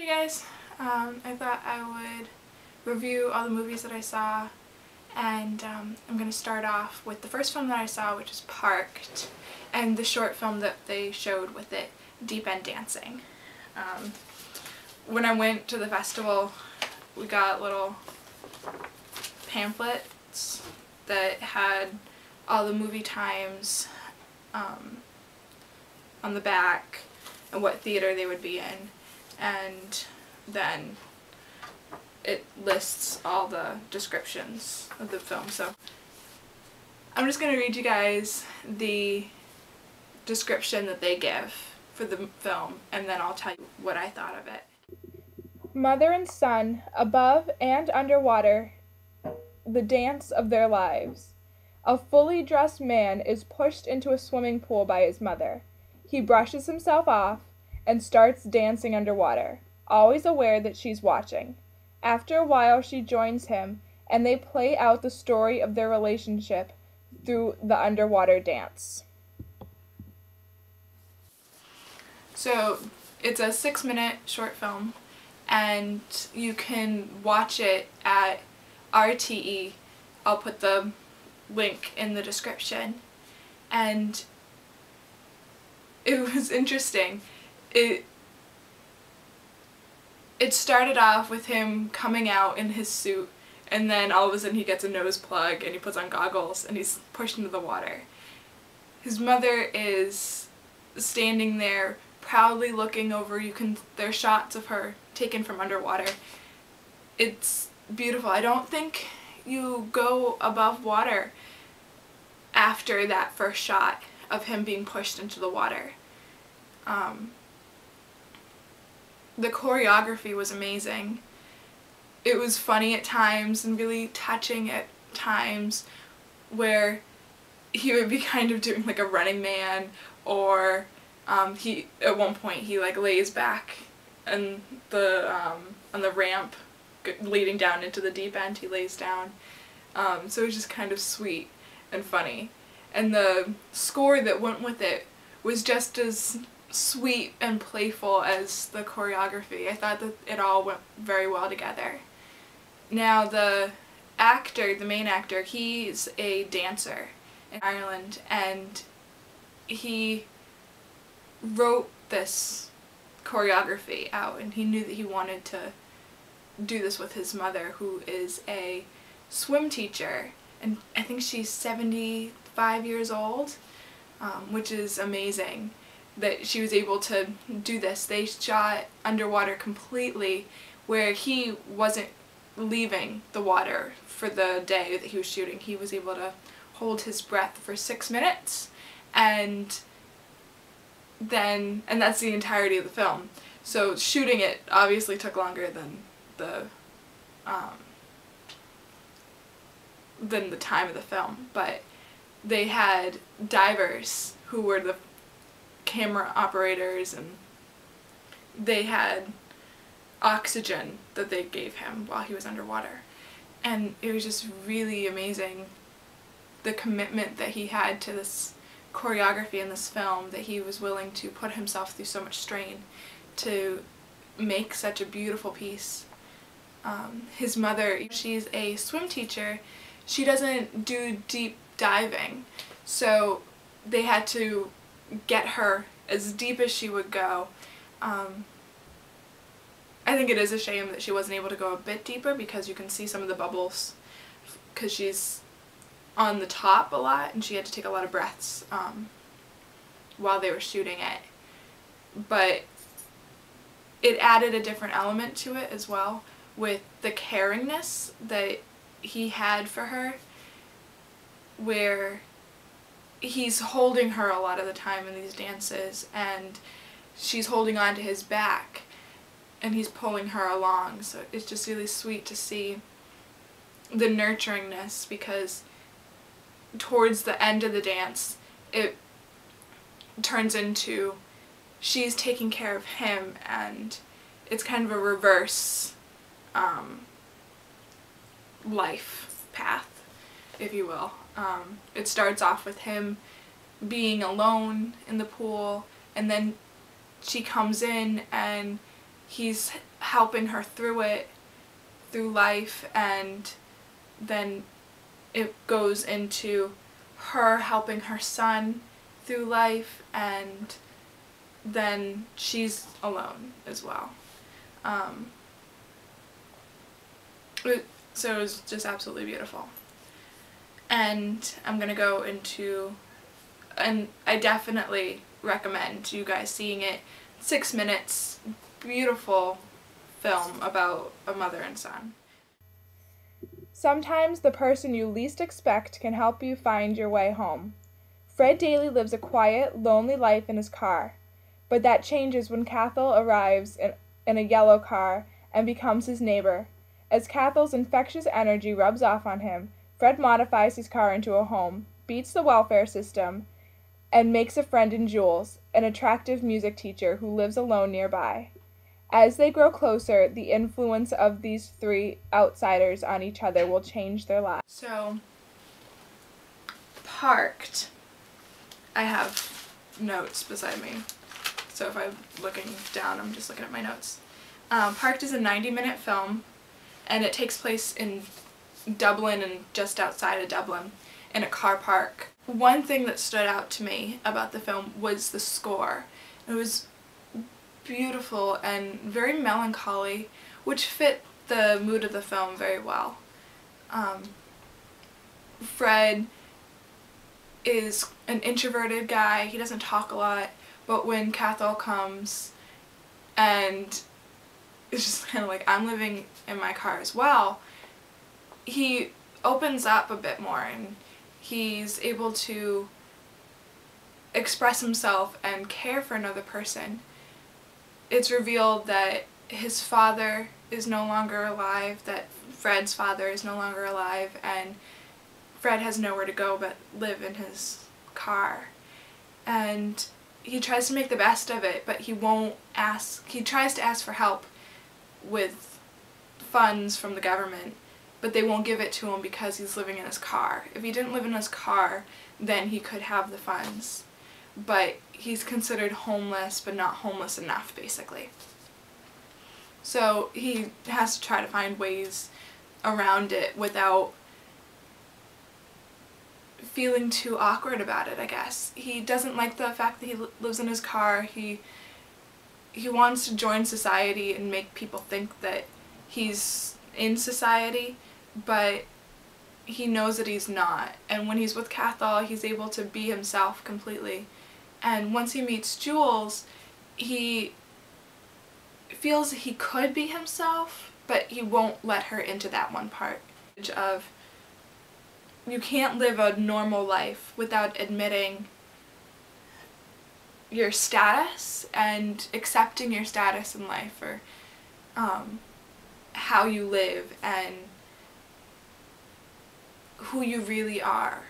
Hey guys, I thought I would review all the movies that I saw, and I'm going to start off with the first film that I saw, which is Parked, and the short film that they showed with it, Deep End Dancing. When I went to the festival, we got little pamphlets that had all the movie times on the back and what theater they would be in. And then it lists all the descriptions of the film. So I'm just going to read you guys the description that they give for the film, and then I'll tell you what I thought of it. Mother and son, above and underwater, the dance of their lives. A fully dressed man is pushed into a swimming pool by his mother. He brushes himself off and starts dancing underwater, always aware that she's watching. After a while, she joins him, and they play out the story of their relationship through the underwater dance. So, it's a 6-minute short film, and you can watch it at RTE. I'll put the link in the description. And it was interesting. It started off with him coming out in his suit, and then all of a sudden he gets a nose plug and he puts on goggles and he's pushed into the water. His mother is standing there proudly looking over. There's shots of her taken from underwater. It's beautiful. I don't think you go above water after that first shot of him being pushed into the water. The choreography was amazing. It was funny at times and really touching at times, where he would be kind of doing like a Running Man, or at one point he like lays back and on the ramp leading down into the deep end, he lays down. So it was just kind of sweet and funny. And the score that went with it was just as sweet and playful as the choreography. I thought that it all went very well together. Now the main actor, he's a dancer in Ireland, and he wrote this choreography out, and he knew that he wanted to do this with his mother, who is a swim teacher, and I think she's 75 years old, which is amazing that she was able to do this. They shot underwater completely, where he wasn't leaving the water for the day that he was shooting. He was able to hold his breath for 6 minutes, and that's the entirety of the film. So shooting it obviously took longer than the time of the film, but they had divers who were the camera operators, and they had oxygen that they gave him while he was underwater. And it was just really amazing, the commitment that he had to this choreography in this film, that he was willing to put himself through so much strain to make such a beautiful piece. His mother, she's a swim teacher. She doesn't do deep diving, so they had to get her as deep as she would go. I think it is a shame that she wasn't able to go a bit deeper, because you can see some of the bubbles, because she's on the top a lot and she had to take a lot of breaths while they were shooting it. But it added a different element to it as well, with the caringness that he had for her, where he's holding her a lot of the time in these dances, and she's holding on to his back and he's pulling her along. So it's just really sweet to see the nurturingness, because towards the end of the dance it turns into she's taking care of him, and it's kind of a reverse life path, if you will. It starts off with him being alone in the pool, and then she comes in and he's helping her through life, and then it goes into her helping her son through life, and then she's alone as well. So it was just absolutely beautiful. And I'm gonna go into, and I definitely recommend you guys seeing it. 6 minutes, beautiful film about a mother and son. Sometimes the person you least expect can help you find your way home. Fred Daly lives a quiet, lonely life in his car, but that changes when Cathal arrives in a yellow car and becomes his neighbor. As Cathal's infectious energy rubs off on him, Fred modifies his car into a home, beats the welfare system, and makes a friend in Jules, an attractive music teacher who lives alone nearby. As they grow closer, the influence of these three outsiders on each other will change their lives. So, Parked. I have notes beside me, so if I'm looking down, I'm just looking at my notes. Parked is a 90-minute film, and it takes place in Dublin and just outside of Dublin in a car park. One thing that stood out to me about the film was the score. It was beautiful and very melancholy, which fit the mood of the film very well. Fred is an introverted guy. He doesn't talk a lot, but when Cathal comes and it's just kind of like, I'm living in my car as well, he opens up a bit more and he's able to express himself and care for another person. It's revealed that his father is no longer alive, that Fred's father is no longer alive, and Fred has nowhere to go but live in his car. And he tries to make the best of it, but he tries to ask for help with funds from the government, but they won't give it to him because he's living in his car. If he didn't live in his car, then he could have the funds. But he's considered homeless, but not homeless enough, basically. So he has to try to find ways around it without feeling too awkward about it, I guess. He doesn't like the fact that he lives in his car. He wants to join society and make people think that he's in society, but he knows that he's not. And when he's with Cathal, he's able to be himself completely. And once he meets Jules, he feels he could be himself, but he won't let her into that one part of, you can't live a normal life without admitting your status and accepting your status in life, or how you live and who you really are.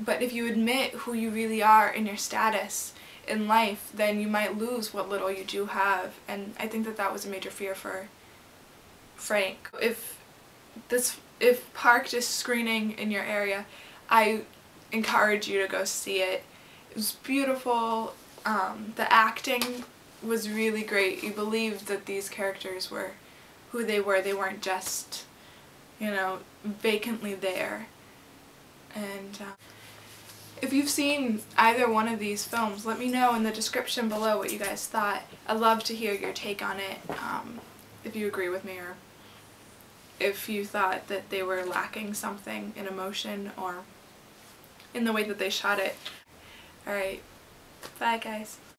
But if you admit who you really are in your status in life, then you might lose what little you do have. And I think that that was a major fear for Frank. If Parked is screening in your area, I encourage you to go see it. It was beautiful. The acting was really great. You believed that these characters were who they were. They weren't just, you know, vacantly there. And if you've seen either one of these films, let me know in the description below what you guys thought. I'd love to hear your take on it, if you agree with me, or if you thought that they were lacking something in emotion or in the way that they shot it. Alright, bye guys.